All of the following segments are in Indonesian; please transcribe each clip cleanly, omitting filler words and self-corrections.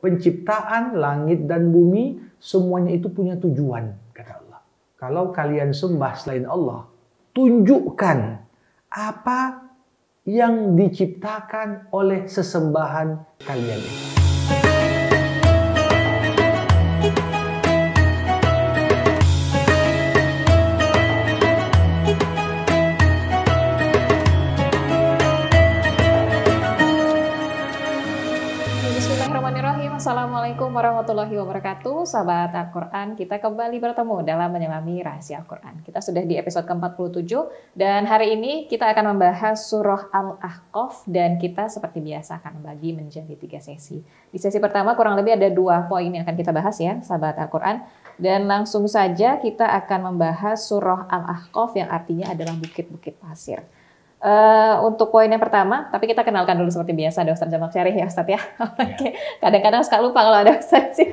Penciptaan langit dan bumi semuanya itu punya tujuan, kata Allah. Kalau kalian sembah selain Allah, tunjukkan apa yang diciptakan oleh sesembahan kalian itu. Assalamualaikum warahmatullahi wabarakatuh. Sahabat Al-Quran, kita kembali bertemu dalam menyelami rahasia Al-Quran. Kita sudah di episode ke-47 dan hari ini kita akan membahas surah Al-Ahqaf dan kita seperti biasa akan membagi menjadi 3 sesi. Di sesi pertama kurang lebih ada 2 poin yang akan kita bahas ya, sahabat Al-Quran. Dan langsung saja kita akan membahas surah Al-Ahqaf yang artinya adalah bukit-bukit pasir. Untuk poin yang pertama, tapi kita kenalkan dulu seperti biasa, ada Ustaz Jamal Syarih ya Ustaz ya. Oke. Kadang-kadang suka lupa kalau ada Ustaz sih.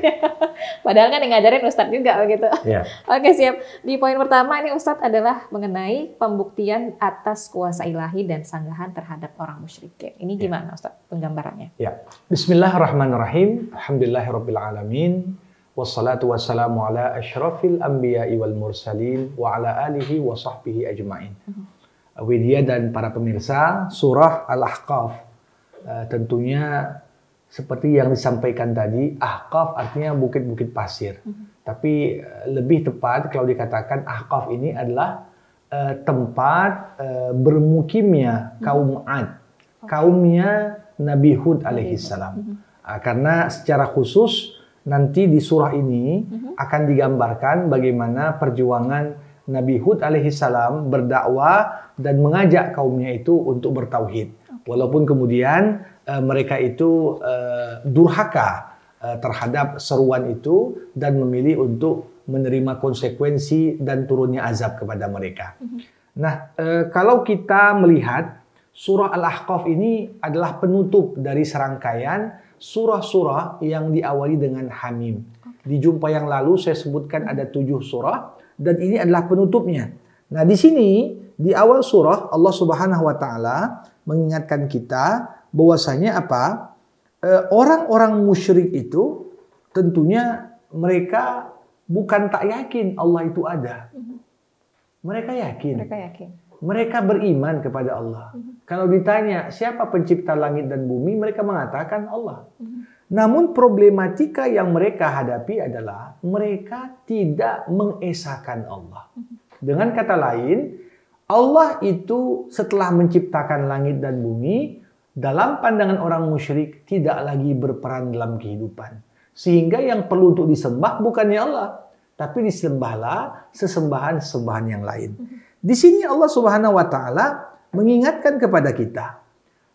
Padahal kan yang ngajarin Ustaz juga begitu. Yeah. Oke, siap. Di poin pertama ini Ustaz adalah mengenai pembuktian atas kuasa ilahi dan sanggahan terhadap orang musyrikin. Ini gimana Ustaz penggambarannya? Ya. Bismillahirrahmanirrahim. Alhamdulillahirabbil alamin. Wassalatu wassalamu ala asyrafil anbiya'i wal mursalin wa ala alihi wa sahbihi ajma'in. Widya dan para pemirsa, surah Al-Ahqaf tentunya seperti yang disampaikan tadi, Ahqaf artinya bukit-bukit pasir. Tapi lebih tepat kalau dikatakan Ahqaf ini adalah tempat bermukimnya kaum Ad, kaumnya Nabi Hud alaihissalam. Karena secara khusus nanti di surah ini akan digambarkan bagaimana perjuangan Nabi Hud alaihissalam berdakwah dan mengajak kaumnya itu untuk bertauhid. Walaupun kemudian mereka itu durhaka terhadap seruan itu dan memilih untuk menerima konsekuensi dan turunnya azab kepada mereka. Nah, kalau kita melihat surah Al-Ahqaf ini adalah penutup dari serangkaian surah-surah yang diawali dengan Hamim. Di jumpa yang lalu saya sebutkan ada 7 surah. Dan ini adalah penutupnya. Nah, di sini di awal surah Allah Subhanahu wa taala mengingatkan kita bahwasanya apa? Orang-orang musyrik itu tentunya mereka bukan tak yakin Allah itu ada. Mereka yakin. Mereka beriman kepada Allah. Kalau ditanya siapa pencipta langit dan bumi, mereka mengatakan Allah. Namun problematika yang mereka hadapi adalah mereka tidak mengesahkan Allah. Dengan kata lain, Allah itu setelah menciptakan langit dan bumi, dalam pandangan orang musyrik tidak lagi berperan dalam kehidupan. Sehingga yang perlu untuk disembah bukannya Allah, tapi disembahlah sesembahan-sesembahan yang lain. Di sini Allah Subhanahu wa taala mengingatkan kepada kita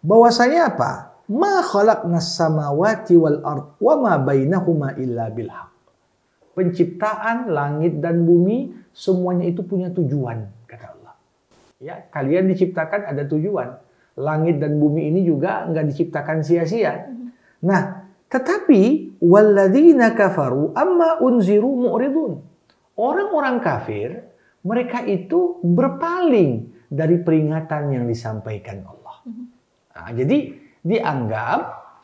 bahwasanya apa? Ma khalaqnas samawati wal ard wa ma bainahuma illa bil haqq. Penciptaan langit dan bumi semuanya itu punya tujuan, kata Allah. Ya, kalian diciptakan ada tujuan. Langit dan bumi ini juga enggak diciptakan sia-sia. Nah, tetapi walladzina kafaru amma unziru mu'ridun. Orang-orang kafir, mereka itu berpaling dari peringatan yang disampaikan Allah. Nah, jadi dianggap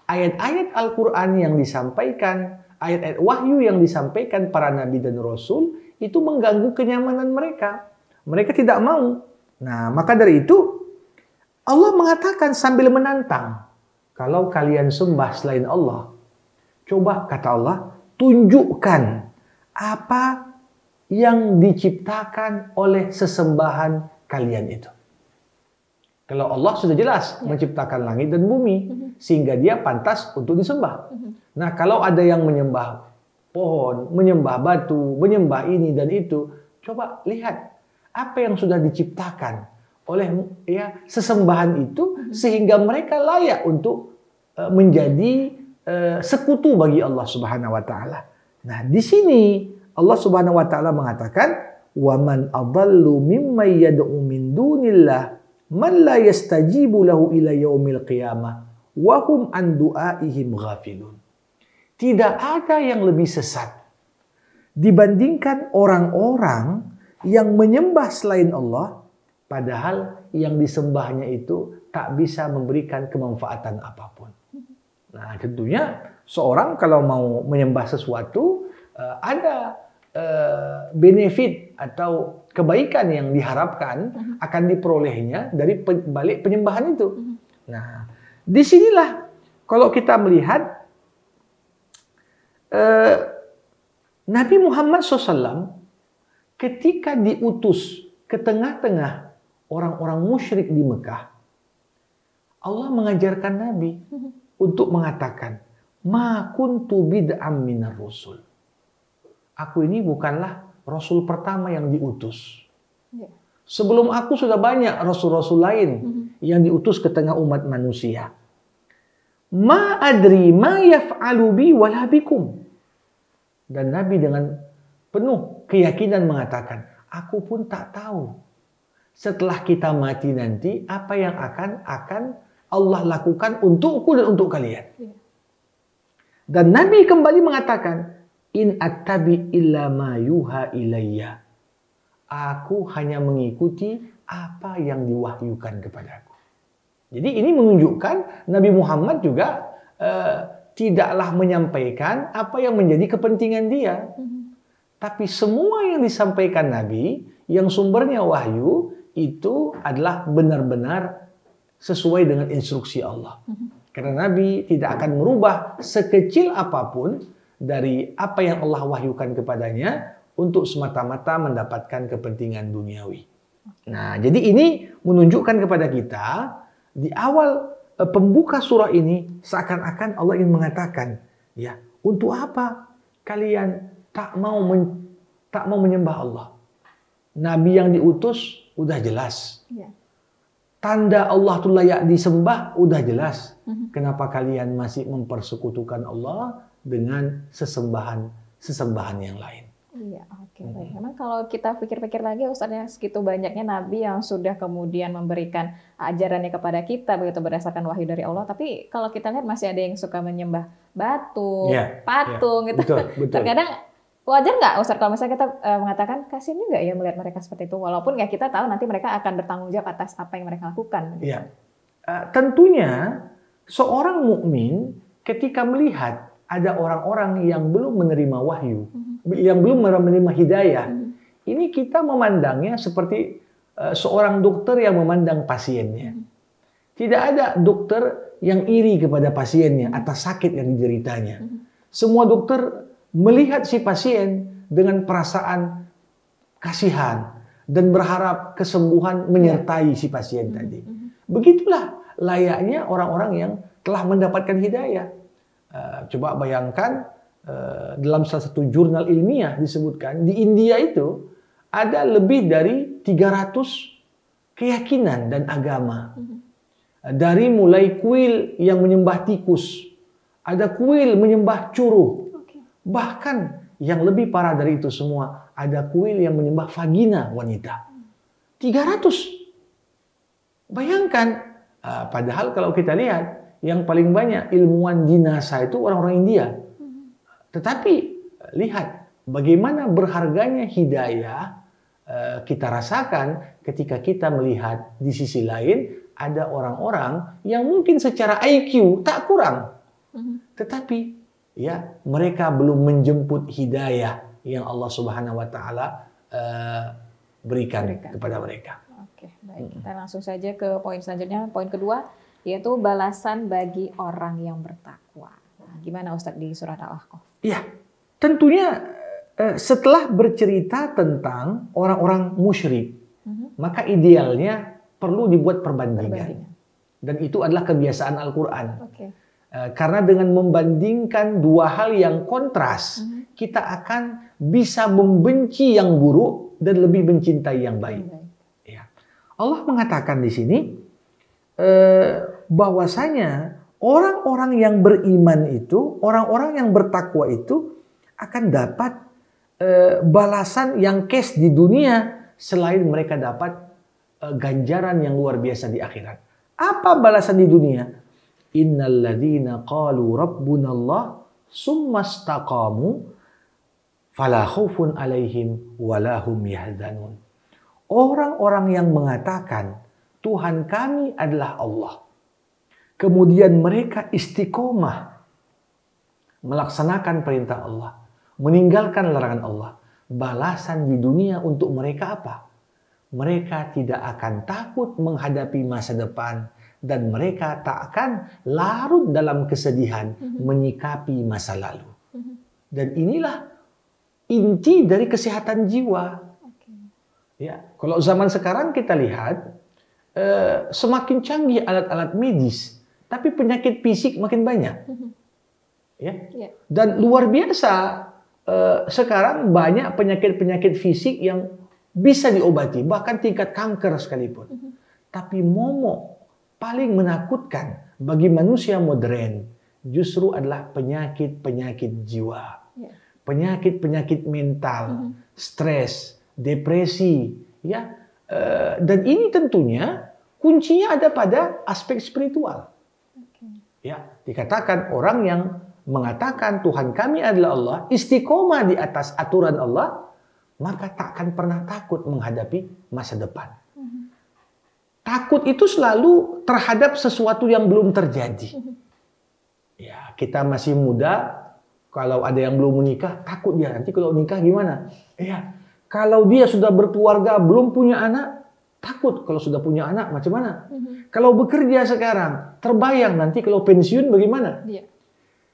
ayat-ayat Al-Quran yang disampaikan, ayat-ayat wahyu yang disampaikan para nabi dan rasul itu mengganggu kenyamanan mereka. Mereka tidak mau. Nah, maka dari itu Allah mengatakan sambil menantang, kalau kalian sembah selain Allah, coba kata Allah, tunjukkan apa yang diciptakan oleh sesembahan kalian itu. Kalau Allah sudah jelas menciptakan langit dan bumi, sehingga dia pantas untuk disembah. Nah, kalau ada yang menyembah pohon, menyembah batu, menyembah ini dan itu, coba lihat apa yang sudah diciptakan oleh sesembahan itu, sehingga mereka layak untuk menjadi sekutu bagi Allah Subhanahu wa taala. Nah, di sini Allah Subhanahu wa taala mengatakan, "Wa man adallu mimman yad'u min dunillah man la yastajibu lahu ila yaumil qiyamah wa hum an du'aihim ghafilun." Tidak ada yang lebih sesat dibandingkan orang-orang yang menyembah selain Allah padahal yang disembahnya itu tak bisa memberikan kemanfaatan apapun. Nah, tentunya seorang kalau mau menyembah sesuatu ada benefit atau kebaikan yang diharapkan akan diperolehnya dari balik penyembahan itu. Nah, disinilah kalau kita melihat Nabi Muhammad SAW ketika diutus ke tengah-tengah orang-orang musyrik di Mekah, Allah mengajarkan Nabi untuk mengatakan, "Ma kuntu bid'am minar rusul." Aku ini bukanlah rasul pertama yang diutus. Sebelum aku sudah banyak rasul-rasul lain yang diutus ke tengah umat manusia. Ma adri ma yaf'alu bi wala bikum. Dan Nabi dengan penuh keyakinan mengatakan, aku pun tak tahu setelah kita mati nanti apa yang akan Allah lakukan untukku dan untuk kalian. Dan Nabi kembali mengatakan, in attabi illa ma yuha ilayya. Aku hanya mengikuti apa yang diwahyukan kepadaku. Jadi ini menunjukkan Nabi Muhammad juga tidaklah menyampaikan apa yang menjadi kepentingan dia. Tapi semua yang disampaikan Nabi, yang sumbernya wahyu, itu adalah benar-benar sesuai dengan instruksi Allah. Karena Nabi tidak akan merubah sekecil apapun dari apa yang Allah wahyukan kepadanya untuk semata-mata mendapatkan kepentingan duniawi. Nah, jadi ini menunjukkan kepada kita di awal pembuka surah ini seakan-akan Allah ingin mengatakan, ya, untuk apa kalian tak mau menyembah Allah? Nabi yang diutus udah jelas. Tanda Allah itu layak disembah udah jelas. Kenapa kalian masih mempersekutukan Allah dengan sesembahan yang lain? Iya, oke. Baik. Memang kalau kita pikir-pikir lagi, Ustaznya, segitu banyaknya nabi yang sudah kemudian memberikan ajarannya kepada kita begitu berdasarkan wahyu dari Allah. Tapi kalau kita lihat masih ada yang suka menyembah batu, patung, gitu. Betul. Terkadang wajar nggak, Ustaz, kalau misalnya kita mengatakan kasihan juga ya melihat mereka seperti itu, walaupun ya kita tahu nanti mereka akan bertanggung jawab atas apa yang mereka lakukan. Iya. Tentunya seorang mukmin ketika melihat ada orang-orang yang belum menerima wahyu, yang belum menerima hidayah, ini kita memandangnya seperti seorang dokter yang memandang pasiennya. Tidak ada dokter yang iri kepada pasiennya atas sakit yang dideritanya. Semua dokter melihat si pasien dengan perasaan kasihan dan berharap kesembuhan menyertai si pasien tadi. Begitulah layaknya orang-orang yang telah mendapatkan hidayah. Coba bayangkan dalam salah satu jurnal ilmiah disebutkan di India itu ada lebih dari 300 keyakinan dan agama. Dari mulai kuil yang menyembah tikus, ada kuil menyembah curuh. Bahkan yang lebih parah dari itu semua, ada kuil yang menyembah vagina wanita. 300. Bayangkan, padahal kalau kita lihat, yang paling banyak ilmuwan di NASA itu orang-orang India. Tetapi lihat bagaimana berharganya hidayah kita rasakan ketika kita melihat di sisi lain ada orang-orang yang mungkin secara IQ tak kurang. Tetapi ya mereka belum menjemput hidayah yang Allah Subhanahu wa taala berikan kepada mereka. Oke, baik. Kita langsung saja ke poin selanjutnya, poin kedua, yaitu balasan bagi orang yang bertakwa. Nah, gimana Ustadz di surat Al-Ahqaf? Iya, tentunya setelah bercerita tentang orang-orang musyrik, maka idealnya perlu dibuat perbandingan. Dan itu adalah kebiasaan Al-Quran. Karena dengan membandingkan dua hal yang kontras, kita akan bisa membenci yang buruk dan lebih mencintai yang baik. Ya. Allah mengatakan di sini bahwasanya orang-orang yang beriman itu, orang-orang yang bertakwa itu akan dapat balasan yang cash di dunia selain mereka dapat ganjaran yang luar biasa di akhirat. Apa balasan di dunia? Innal ladzina qalu rabbunallah summa istaqamu fala khaufun alaihim wala hum yahzanun. Orang-orang yang mengatakan Tuhan kami adalah Allah. kemudian mereka istiqomah melaksanakan perintah Allah, meninggalkan larangan Allah, balasan di dunia untuk mereka apa? Mereka tidak akan takut menghadapi masa depan dan mereka tak akan larut dalam kesedihan menyikapi masa lalu. Dan inilah inti dari kesehatan jiwa. Ya, kalau zaman sekarang kita lihat semakin canggih alat-alat medis, tapi penyakit fisik makin banyak. Ya. Dan luar biasa sekarang banyak penyakit-penyakit fisik yang bisa diobati, bahkan tingkat kanker sekalipun. Tapi momok paling menakutkan bagi manusia modern justru adalah penyakit-penyakit jiwa. Penyakit-penyakit mental, stres, depresi, ya. Dan ini tentunya kuncinya ada pada aspek spiritual. Ya, dikatakan orang yang mengatakan Tuhan kami adalah Allah, istiqomah di atas aturan Allah, maka tak akan pernah takut menghadapi masa depan. Takut itu selalu terhadap sesuatu yang belum terjadi. Ya, kita masih muda, kalau ada yang belum menikah, takut dia nanti kalau nikah gimana? Ya, kalau dia sudah berkeluarga, belum punya anak, takut kalau sudah punya anak macam mana? Kalau bekerja sekarang, terbayang nanti kalau pensiun bagaimana?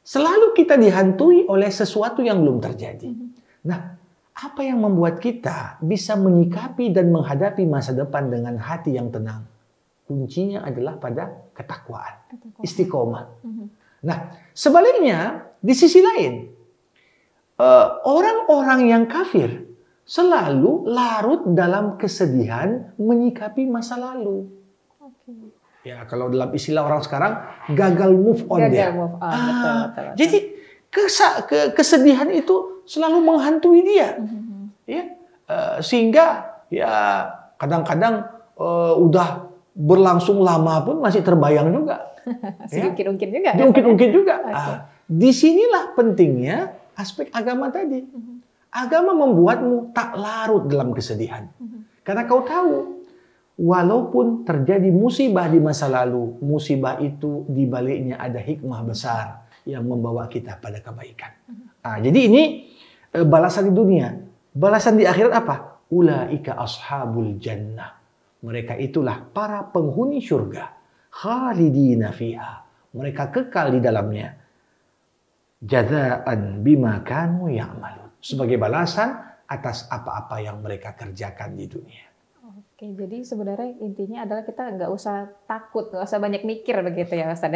Selalu kita dihantui oleh sesuatu yang belum terjadi. Nah, apa yang membuat kita bisa menyikapi dan menghadapi masa depan dengan hati yang tenang? Kuncinya adalah pada ketakwaan, istiqomah. Nah, sebaliknya di sisi lain, orang-orang yang kafir selalu larut dalam kesedihan menyikapi masa lalu. Ya, kalau dalam istilah orang sekarang gagal move on dia. Betul. Jadi kesedihan itu selalu menghantui dia, ya, sehingga ya kadang-kadang udah berlangsung lama pun masih terbayang juga, diungkit-ungkit juga. Diungkit-ungkit juga. Disinilah pentingnya aspek agama tadi. Agama membuatmu tak larut dalam kesedihan, karena kau tahu walaupun terjadi musibah di masa lalu, musibah itu di baliknya ada hikmah besar yang membawa kita pada kebaikan. Jadi ini balasan di dunia. Balasan di akhirat apa? Ulaika ashabul jannah. Mereka itulah para penghuni surga. Khalidina fiha. Mereka kekal di dalamnya. Jazaan bima kanu ya'malun. Sebagai balasan atas apa-apa yang mereka kerjakan di dunia. Oke, jadi sebenarnya intinya adalah kita nggak usah takut, nggak usah banyak mikir begitu ya Ustaz.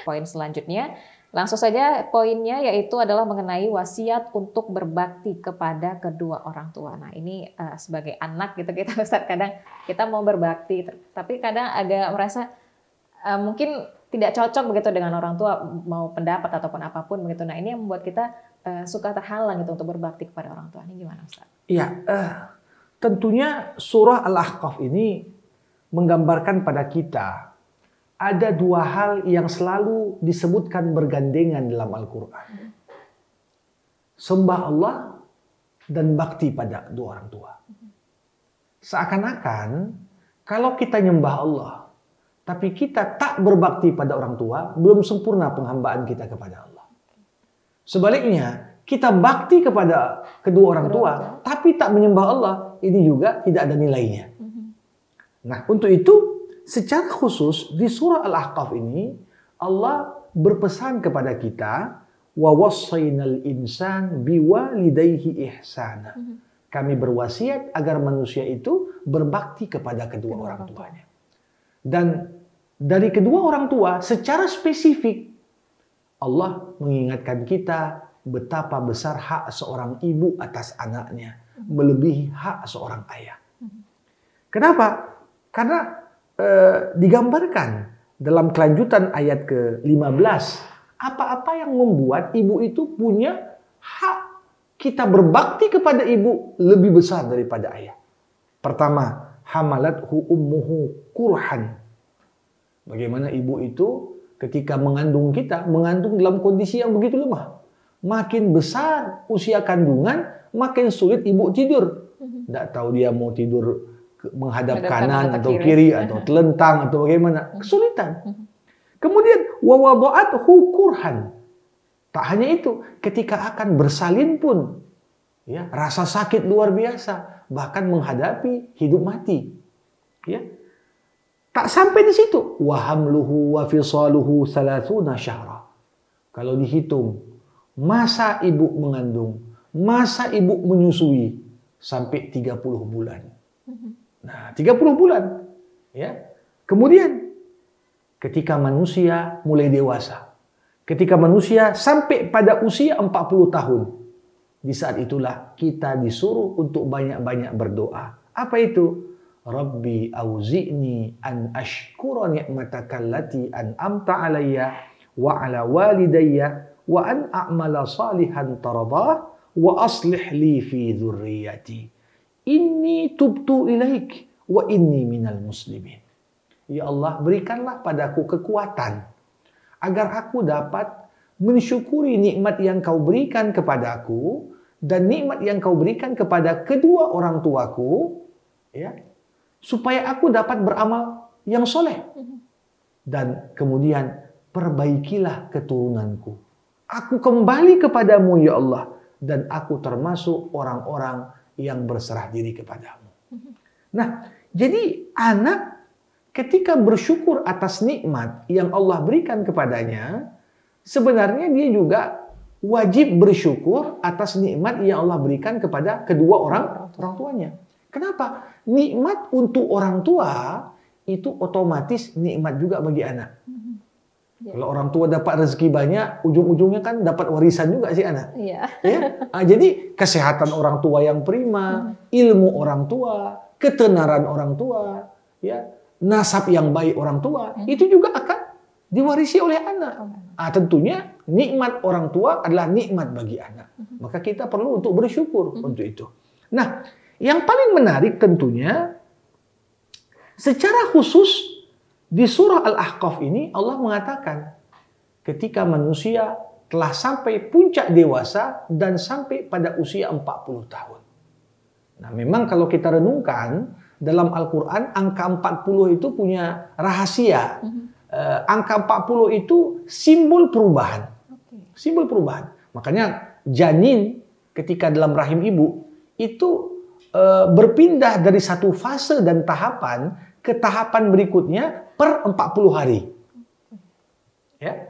Poin selanjutnya, langsung saja poinnya yaitu adalah mengenai wasiat untuk berbakti kepada kedua orang tua. Nah ini sebagai anak gitu kita Ustaz, kadang kita mau berbakti, tapi kadang agak merasa mungkin tidak cocok begitu dengan orang tua, mau pendapat ataupun apapun begitu. Nah ini yang membuat kita suka terhalang gitu untuk berbakti kepada orang tua. Ini gimana Ustaz? Iya. Tentunya surah Al-Ahqaf ini menggambarkan pada kita ada dua hal yang selalu disebutkan bergandengan dalam Al-Quran. Sembah Allah dan bakti pada dua orang tua. Seakan-akan kalau kita nyembah Allah, tapi kita tak berbakti pada orang tua, belum sempurna penghambaan kita kepada Allah. Sebaliknya, kita bakti kepada kedua orang tua, tapi tak menyembah Allah, ini juga tidak ada nilainya. Nah, untuk itu secara khusus di surah Al-Ahqaf ini Allah berpesan kepada kita, wa wassaynal insan biwalidayhi ihsana. Kami berwasiat agar manusia itu berbakti kepada kedua orang tuanya. Dan dari kedua orang tua secara spesifik Allah mengingatkan kita betapa besar hak seorang ibu atas anaknya, melebihi hak seorang ayah. Kenapa? Karena digambarkan dalam kelanjutan ayat ke-15, apa-apa yang membuat ibu itu punya hak kita berbakti kepada ibu lebih besar daripada ayah. Pertama, hamalathu ummuhu kurhan. Bagaimana ibu itu ketika mengandung kita, mengandung dalam kondisi yang begitu lemah. Makin besar usia kandungan, makin sulit ibu tidur. Tidak tahu dia mau tidur menghadap Menghadapkan kanan atau atau kiri. kiri atau telentang atau bagaimana, kesulitan. Kemudian wa wada'athu kurhan. Tak hanya itu, ketika akan bersalin pun ya, rasa sakit luar biasa, bahkan menghadapi hidup mati. Ya. Tak sampai di situ, wa hamluhu wa fisaluhu 30 syahra. Kalau dihitung masa ibu mengandung, masa ibu menyusui sampai 30 bulan. Nah, 30 bulan. Ya. Kemudian ketika manusia mulai dewasa, ketika manusia sampai pada usia 40 tahun, di saat itulah kita disuruh untuk banyak-banyak berdoa. Apa itu? Rabbi auzi'ni an ashkura ni'mataka allati an'amta alayya wa ala walidayya wa an a'mala salihan taradah wa aslih li fi dzurriyyati. Inni tubtu ilaik wa inni minal muslimin. Ya Allah, berikanlah padaku kekuatan agar aku dapat mensyukuri nikmat yang kau berikan kepadaku dan nikmat yang kau berikan kepada kedua orang tuaku, ya, supaya aku dapat beramal yang soleh. Dan kemudian perbaikilah keturunanku. Aku kembali kepadamu ya Allah, dan aku termasuk orang-orang yang berserah diri kepadamu. Nah, jadi anak ketika bersyukur atas nikmat yang Allah berikan kepadanya, sebenarnya dia juga wajib bersyukur atas nikmat yang Allah berikan kepada kedua orang tuanya. Kenapa? Nikmat untuk orang tua itu otomatis nikmat juga bagi anak. Kalau orang tua dapat rezeki banyak, ujung-ujungnya kan dapat warisan juga si anak. Ya? Jadi kesehatan orang tua yang prima, ilmu orang tua, ketenaran orang tua, ya, nasab yang baik orang tua, itu juga akan diwarisi oleh anak. Tentunya nikmat orang tua adalah nikmat bagi anak. Maka kita perlu untuk bersyukur untuk itu. Nah, yang paling menarik tentunya secara khusus di surah Al-Ahqaf ini Allah mengatakan ketika manusia telah sampai puncak dewasa dan sampai pada usia 40 tahun. Nah, memang kalau kita renungkan dalam Al-Quran angka 40 itu punya rahasia. Angka 40 itu simbol perubahan. Simbol perubahan. Makanya janin ketika dalam rahim ibu itu berpindah dari satu fase dan tahapan ke tahapan berikutnya per 40 hari. Ya.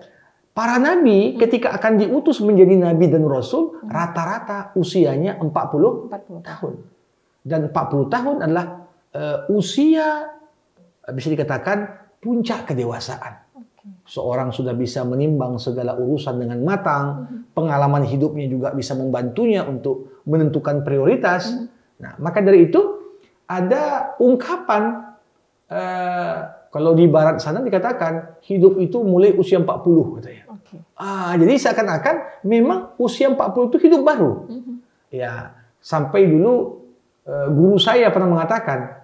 Para nabi ketika akan diutus menjadi nabi dan rasul rata-rata usianya 40 tahun. Dan 40 tahun adalah usia bisa dikatakan puncak kedewasaan. Seorang sudah bisa menimbang segala urusan dengan matang, pengalaman hidupnya juga bisa membantunya untuk menentukan prioritas. Nah, maka dari itu ada ungkapan kalau di barat sana dikatakan hidup itu mulai usia 40 katanya. Jadi seakan-akan memang usia 40 itu hidup baru. Ya, sampai dulu guru saya pernah mengatakan,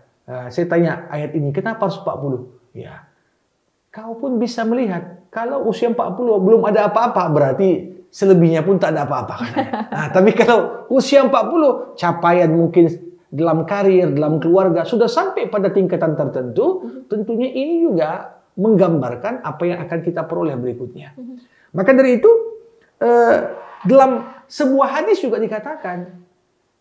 saya tanya ayat ini kenapa harus 40? Ya, kau pun bisa melihat kalau usia 40 belum ada apa-apa berarti selebihnya pun tak ada apa-apa. Tapi kalau usia 40 capaian mungkin dalam karir, dalam keluarga sudah sampai pada tingkatan tertentu, tentunya ini juga menggambarkan apa yang akan kita peroleh berikutnya. Maka dari itu dalam sebuah hadis juga dikatakan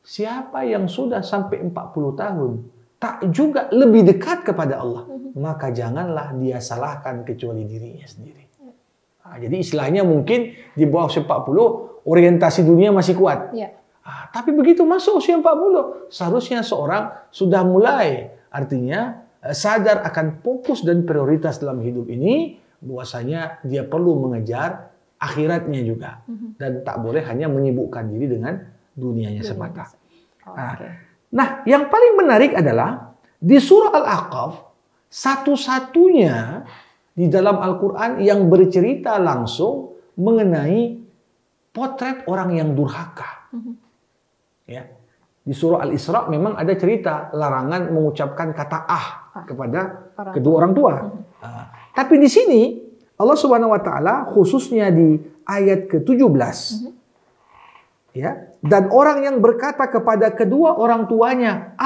siapa yang sudah sampai 40 tahun tak juga lebih dekat kepada Allah, maka janganlah dia salahkan kecuali dirinya sendiri. Jadi istilahnya mungkin di bawah usia 40 orientasi dunia masih kuat. Tapi begitu masuk usia 40, seharusnya seorang sudah mulai artinya sadar akan fokus dan prioritas dalam hidup ini, bahwasanya dia perlu mengejar akhiratnya juga. Dan tak boleh hanya menyibukkan diri dengan dunianya semata. Nah, yang paling menarik adalah di surah Al-Ahqaf satu-satunya di dalam Al-Quran yang bercerita langsung mengenai potret orang yang durhaka. Ya. Di surah Al-Isra memang ada cerita larangan mengucapkan kata kepada kedua orang tua. Tapi di sini Allah Subhanahu wa taala khususnya di ayat ke-17 ya, dan orang yang berkata kepada kedua orang tuanya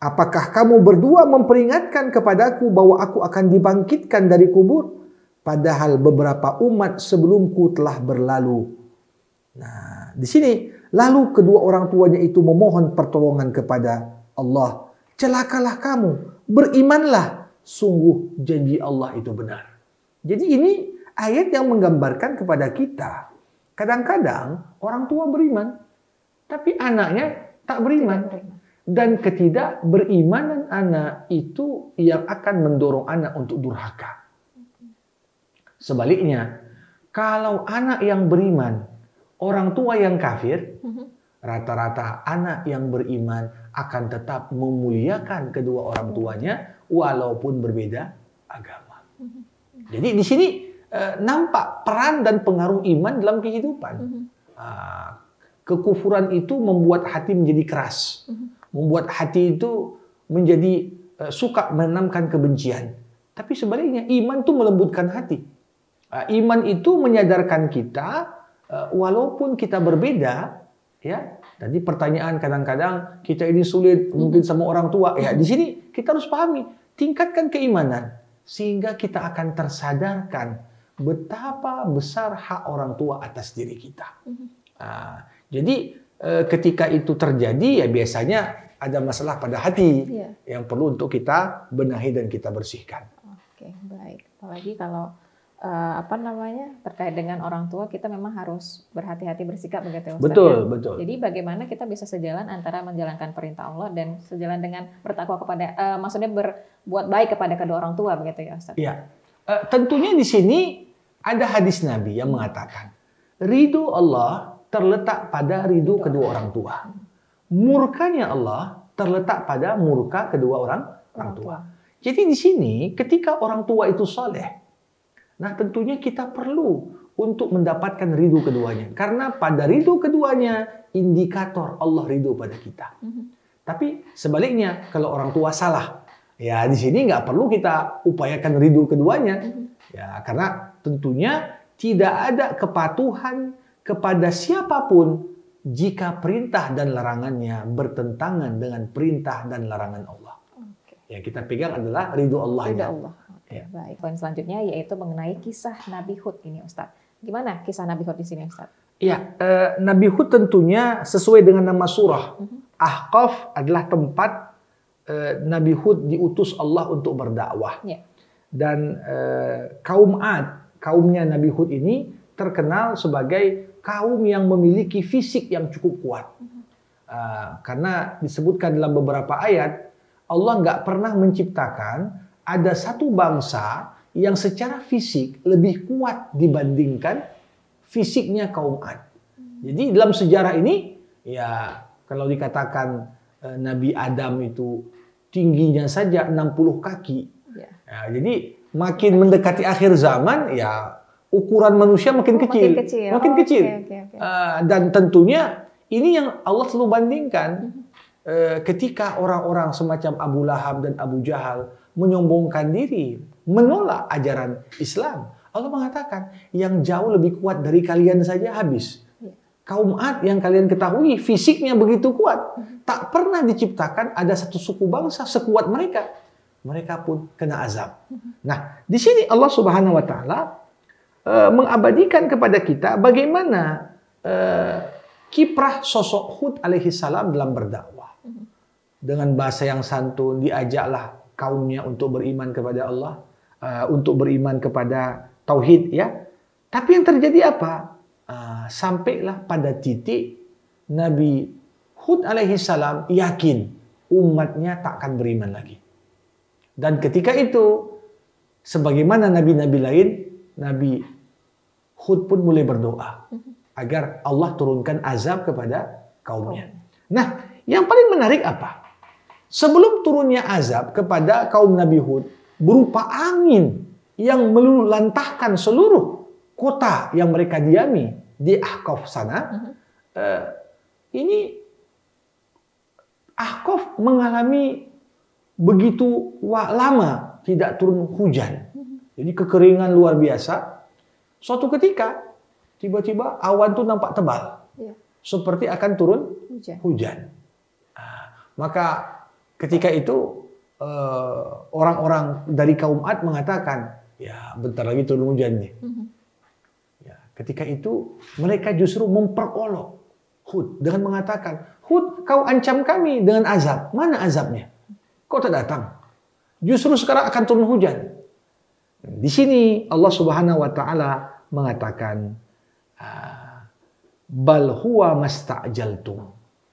Apakah kamu berdua memperingatkan kepadaku bahwa aku akan dibangkitkan dari kubur? Padahal beberapa umat sebelumku telah berlalu. Nah, di sini lalu kedua orang tuanya itu memohon pertolongan kepada Allah. Celakalah kamu, berimanlah, sungguh janji Allah itu benar. Jadi ini ayat yang menggambarkan kepada kita. Kadang-kadang orang tua beriman, tapi anaknya tak beriman. Dan ketidakberimanan anak itu yang akan mendorong anak untuk durhaka. Sebaliknya, kalau anak yang beriman, orang tua yang kafir, rata-rata anak yang beriman akan tetap memuliakan kedua orang tuanya walaupun berbeda agama. Jadi di sini nampak peran dan pengaruh iman dalam kehidupan. Kekufuran itu membuat hati menjadi keras, membuat hati itu menjadi suka menanamkan kebencian. Tapi sebaliknya iman itu melembutkan hati. Iman itu menyadarkan kita walaupun kita berbeda, ya. Jadi pertanyaan kadang-kadang kita ini sulit mungkin sama orang tua. Ya, di sini kita harus pahami, tingkatkan keimanan sehingga kita akan tersadarkan betapa besar hak orang tua atas diri kita. Jadi ketika itu terjadi ya biasanya ada masalah pada hati yang perlu untuk kita benahi dan kita bersihkan. Oke, baik. Apalagi kalau terkait dengan orang tua, kita memang harus berhati-hati bersikap begitu ya Ustaz. Betul, betul. Jadi bagaimana kita bisa sejalan antara menjalankan perintah Allah dan sejalan dengan bertakwa kepada, maksudnya berbuat baik kepada kedua orang tua begitu ya Ustaz. Iya. Tentunya di sini ada hadis Nabi yang mengatakan, ridho Allah terletak pada ridho kedua orang tua. Murkanya Allah terletak pada murka kedua orang tua. Jadi di sini ketika orang tua itu soleh, nah tentunya kita perlu untuk mendapatkan ridho keduanya. Karena pada ridho keduanya, indikator Allah ridho pada kita. Tapi sebaliknya, kalau orang tua salah, ya di sini nggak perlu kita upayakan ridho keduanya. Ya, karena tentunya tidak ada kepatuhan kepada siapapun jika perintah dan larangannya bertentangan dengan perintah dan larangan Allah. Ya, kita pegang adalah ridho Allah. Ridho Allah. Ya. Baik, poin selanjutnya yaitu mengenai kisah Nabi Hud ini Ustaz. Gimana kisah Nabi Hud di sini Ustaz? Ya, Nabi Hud tentunya sesuai dengan nama surah. Ahqaf adalah tempat Nabi Hud diutus Allah untuk berdakwah. Ya. Dan kaum Ad, kaumnya Nabi Hud ini terkenal sebagai kaum yang memiliki fisik yang cukup kuat. Karena disebutkan dalam beberapa ayat, Allah nggak pernah menciptakan ada satu bangsa yang secara fisik lebih kuat dibandingkan fisiknya kaum Ad. Jadi dalam sejarah ini, ya kalau dikatakan Nabi Adam itu tingginya saja 60 kaki. Ya, jadi makin mendekati akhir zaman, ya ukuran manusia makin kecil. Makin kecil. Dan tentunya ini yang Allah selalu bandingkan. Ketika orang-orang semacam Abu Lahab dan Abu Jahal menyombongkan diri, menolak ajaran Islam, Allah mengatakan yang jauh lebih kuat dari kalian saja habis. Kaum Ad yang kalian ketahui fisiknya begitu kuat, tak pernah diciptakan ada satu suku bangsa sekuat mereka. Mereka pun kena azab. Nah, di sini Allah Subhanahu wa taala mengabadikan kepada kita bagaimana kiprah sosok Hud alaihi salam dalam berdakwah. Dengan bahasa yang santun diajaklah kaumnya untuk beriman kepada Allah, untuk beriman kepada tauhid, ya. Tapi yang terjadi apa? Sampailah pada titik Nabi Hud alaihi salam yakin umatnya tak akan beriman lagi. Dan ketika itu, sebagaimana nabi-nabi lain, Nabi Hud pun mulai berdoa agar Allah turunkan azab kepada kaumnya. Nah, yang paling menarik apa? Sebelum turunnya azab kepada kaum Nabi Hud berupa angin yang meluluhlantahkan seluruh kota yang mereka diami di Ahqaf sana, ini Ahqaf mengalami begitu lama tidak turun hujan. Jadi kekeringan luar biasa. Suatu ketika tiba-tiba awan itu nampak tebal. Seperti akan turun hujan. Maka Ketika itu orang-orang dari kaum Ad mengatakan, ya bentar lagi turun hujan nih. Ya, ketika itu mereka justru memperolok Hud dengan mengatakan, Hud, kau ancam kami dengan azab. Mana azabnya? Kau tak datang. Justru sekarang akan turun hujan. Di sini Allah Subhanahu wa taala mengatakan, bal huwa masta'jaltum.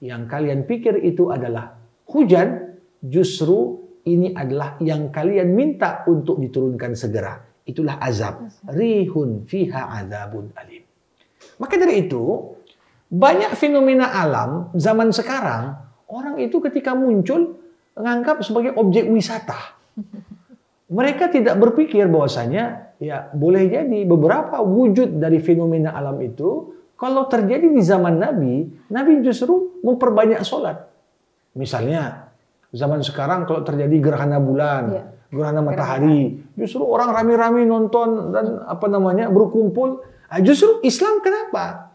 Yang kalian pikir itu adalah hujan, justru ini adalah yang kalian minta untuk diturunkan segera. Itulah azab. Rihun fiha azabun alim. Maka dari itu, banyak fenomena alam zaman sekarang, orang itu ketika muncul menganggap sebagai objek wisata. Mereka tidak berpikir bahwasanya ya boleh jadi beberapa wujud dari fenomena alam itu kalau terjadi di zaman Nabi, Nabi justru memperbanyak sholat. Misalnya zaman sekarang kalau terjadi gerhana bulan, gerhana matahari, justru orang rame-rame nonton dan berkumpul. Justru Islam kenapa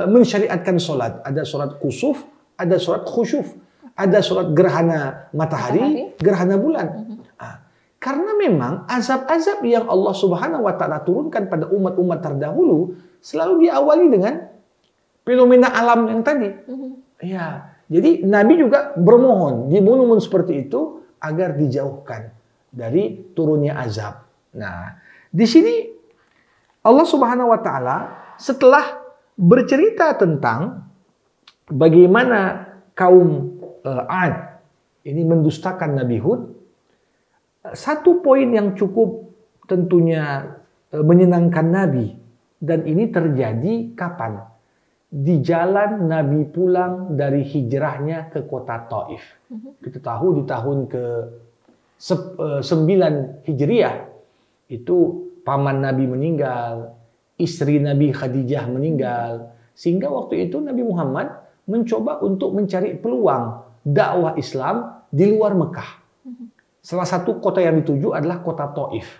mensyariatkan sholat? Ada sholat kusuf, ada sholat khusyuf, ada sholat gerhana matahari, gerhana bulan. Karena memang azab-azab yang Allah Subhanahu wa taala turunkan pada umat-umat terdahulu selalu diawali dengan fenomena alam yang tadi. Ya, jadi Nabi juga bermohon di momen seperti itu agar dijauhkan dari turunnya azab. Nah, di sini Allah Subhanahu wa taala setelah bercerita tentang bagaimana kaum Ad ini mendustakan Nabi Hud, satu poin yang cukup tentunya menyenangkan Nabi, dan ini terjadi kapan? Di jalan Nabi pulang dari hijrahnya ke kota Taif. Kita tahu di tahun ke-9 Hijriah itu paman Nabi meninggal, istri Nabi Khadijah meninggal, sehingga waktu itu Nabi Muhammad mencoba untuk mencari peluang dakwah Islam di luar Mekah. Salah satu kota yang dituju adalah kota Taif.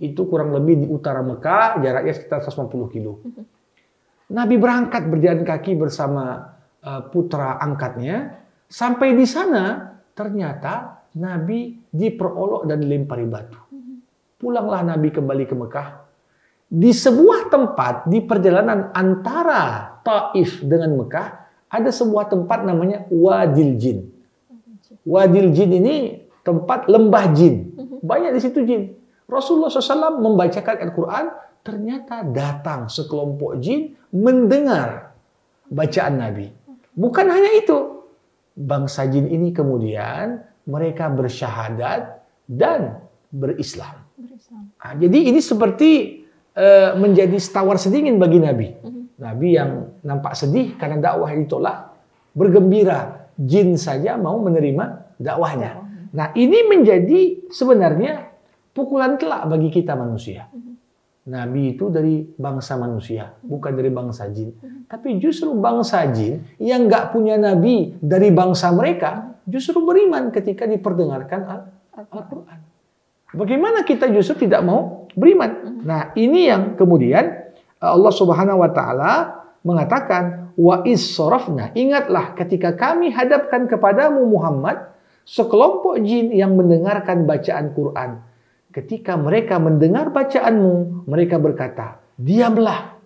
Itu kurang lebih di utara Mekah, jaraknya sekitar 150 kilo. Nabi berangkat berjalan kaki bersama putra angkatnya. Sampai di sana, ternyata Nabi diperolok dan dilempari batu. Pulanglah Nabi kembali ke Mekah. Di sebuah tempat di perjalanan antara Taif dengan Mekah, ada sebuah tempat namanya Wadil Jin. Wadil Jin ini tempat lembah jin. Banyak di situ jin. Rasulullah SAW membacakan Al-Quran, ternyata datang sekelompok jin mendengar bacaan Nabi. Bukan hanya itu. Bangsa jin ini kemudian mereka bersyahadat dan berislam. Jadi ini seperti menjadi tawar sedingin bagi Nabi. Nabi yang nampak sedih karena dakwah ditolak, bergembira jin saja mau menerima dakwahnya. Nah, ini menjadi sebenarnya pukulan telak bagi kita manusia. Nabi itu dari bangsa manusia, bukan dari bangsa jin. Tapi justru bangsa jin yang nggak punya nabi dari bangsa mereka, justru beriman ketika diperdengarkan Al-Quran. Bagaimana kita justru tidak mau beriman? Nah, ini yang kemudian Allah Subhanahu wa taala mengatakan, wa is sorafna, ingatlah ketika kami hadapkan kepadamu Muhammad sekelompok jin yang mendengarkan bacaan Quran. Ketika mereka mendengar bacaanmu, mereka berkata, diamlah.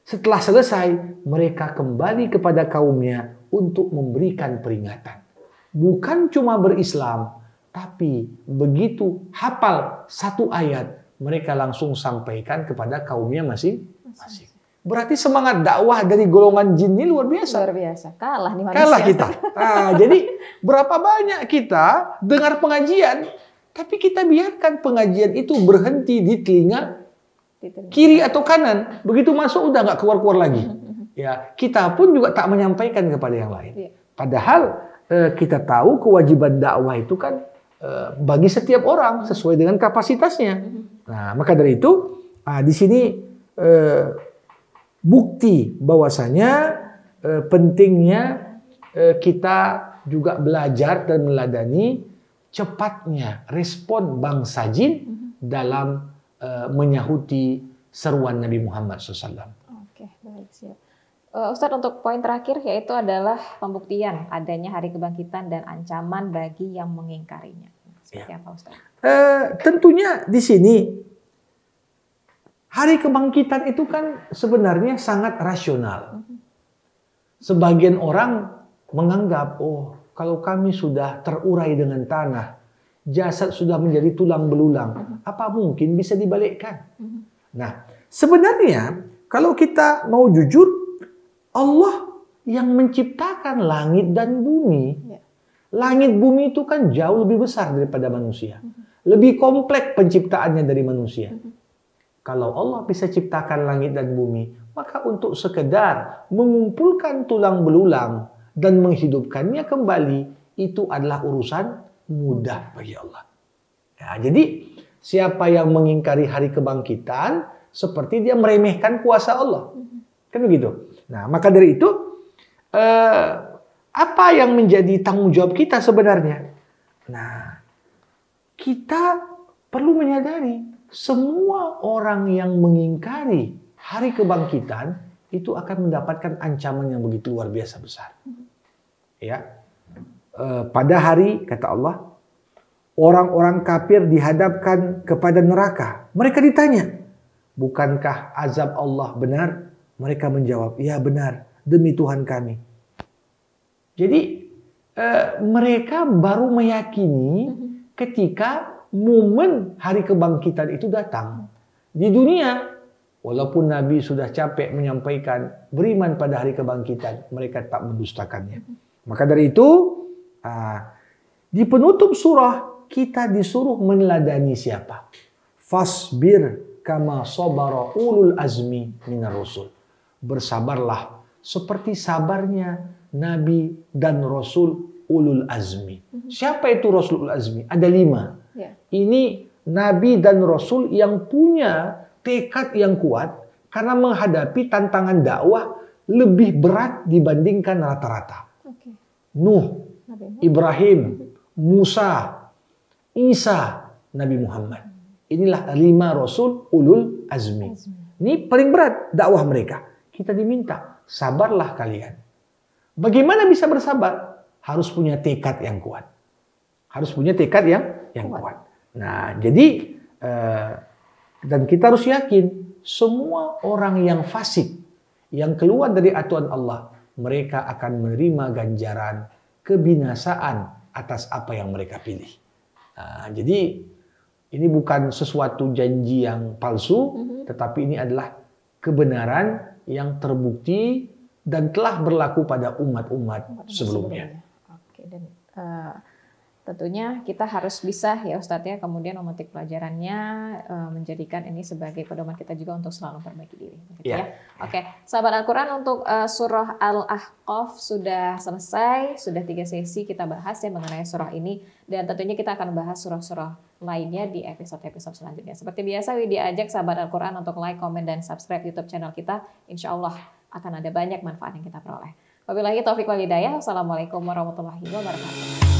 Setelah selesai, mereka kembali kepada kaumnya untuk memberikan peringatan. Bukan cuma berislam, tapi begitu hafal satu ayat, mereka langsung sampaikan kepada kaumnya masing-masing. Berarti semangat dakwah dari golongan jin ini luar biasa. Luar biasa. Kalah nih manusia. Kalah kita. Nah, jadi berapa banyak kita dengar pengajian, tapi kita biarkan pengajian itu berhenti di telinga kiri atau kanan. Begitu masuk udah nggak keluar-keluar lagi. Ya, kita pun juga tak menyampaikan kepada yang lain. Padahal kita tahu kewajiban dakwah itu kan bagi setiap orang sesuai dengan kapasitasnya. Nah, maka dari itu di sini bukti bahwasanya pentingnya kita juga belajar dan meladani cepatnya respon bangsa jin dalam menyahuti seruan Nabi Muhammad SAW. Oke, baik, siap. Ustadz, untuk poin terakhir yaitu adalah pembuktian adanya hari kebangkitan dan ancaman bagi yang mengingkarinya. Seperti apa, Ustadz? Tentunya di sini hari kebangkitan itu kan sebenarnya sangat rasional. Sebagian orang menganggap, oh kalau kami sudah terurai dengan tanah, jasad sudah menjadi tulang belulang, apa mungkin bisa dibalikkan? Nah, sebenarnya kalau kita mau jujur, Allah yang menciptakan langit dan bumi. Langit bumi itu kan jauh lebih besar daripada manusia. Lebih kompleks penciptaannya dari manusia. Kalau Allah bisa ciptakan langit dan bumi, maka untuk sekedar mengumpulkan tulang belulang dan menghidupkannya kembali, itu adalah urusan mudah bagi Allah. Ya, jadi siapa yang mengingkari hari kebangkitan, seperti dia meremehkan kuasa Allah. Kan begitu. Nah, maka dari itu, apa yang menjadi tanggung jawab kita sebenarnya? Nah, kita perlu menyadari semua orang yang mengingkari hari kebangkitan itu akan mendapatkan ancaman yang begitu luar biasa besar. Ya, pada hari, kata Allah, orang-orang kafir dihadapkan kepada neraka. Mereka ditanya, bukankah azab Allah benar? Mereka menjawab, ya benar, demi Tuhan kami. Jadi mereka baru meyakini ketika momen hari kebangkitan itu datang. Di dunia, walaupun Nabi sudah capek menyampaikan beriman pada hari kebangkitan, mereka tak mendustakannya. Maka dari itu, di penutup surah, kita disuruh meneladani siapa? Fasbir kama sabara ulul azmi minar rusul. Bersabarlah seperti sabarnya Nabi dan Rasul ulul azmi. Siapa itu Rasul ulul azmi? Ada 5. Ini Nabi dan Rasul yang punya tekad yang kuat karena menghadapi tantangan dakwah lebih berat dibandingkan rata-rata. Nuh, Ibrahim, Musa, Isa, Nabi Muhammad. Inilah 5 Rasul ulul azmi. Ini paling berat dakwah mereka. Kita diminta, sabarlah kalian. Bagaimana bisa bersabar? Harus punya tekad yang kuat. Harus punya tekad yang kuat. Nah, jadi dan kita harus yakin semua orang yang fasik, yang keluar dari aturan Allah, mereka akan menerima ganjaran kebinasaan atas apa yang mereka pilih. Nah, jadi ini bukan sesuatu janji yang palsu, tetapi ini adalah kebenaran yang terbukti dan telah berlaku pada umat-umat sebelumnya. Oke, dan tentunya kita harus bisa ya Ustadz ya kemudian memetik pelajarannya, menjadikan ini sebagai pedoman kita juga untuk selalu memperbaiki diri. Gitu ya. Oke, sahabat Al-Quran, untuk surah Al-Ahqaf sudah selesai, sudah 3 sesi kita bahas ya mengenai surah ini, dan tentunya kita akan bahas surah-surah lainnya di episode-episode selanjutnya. Seperti biasa, Widya ajak sahabat Al-Quran untuk like, komen, dan subscribe YouTube channel kita. Insya Allah akan ada banyak manfaat yang kita peroleh. Wabillahi taufiq wal hidayah. Wassalamualaikum warahmatullahi wabarakatuh.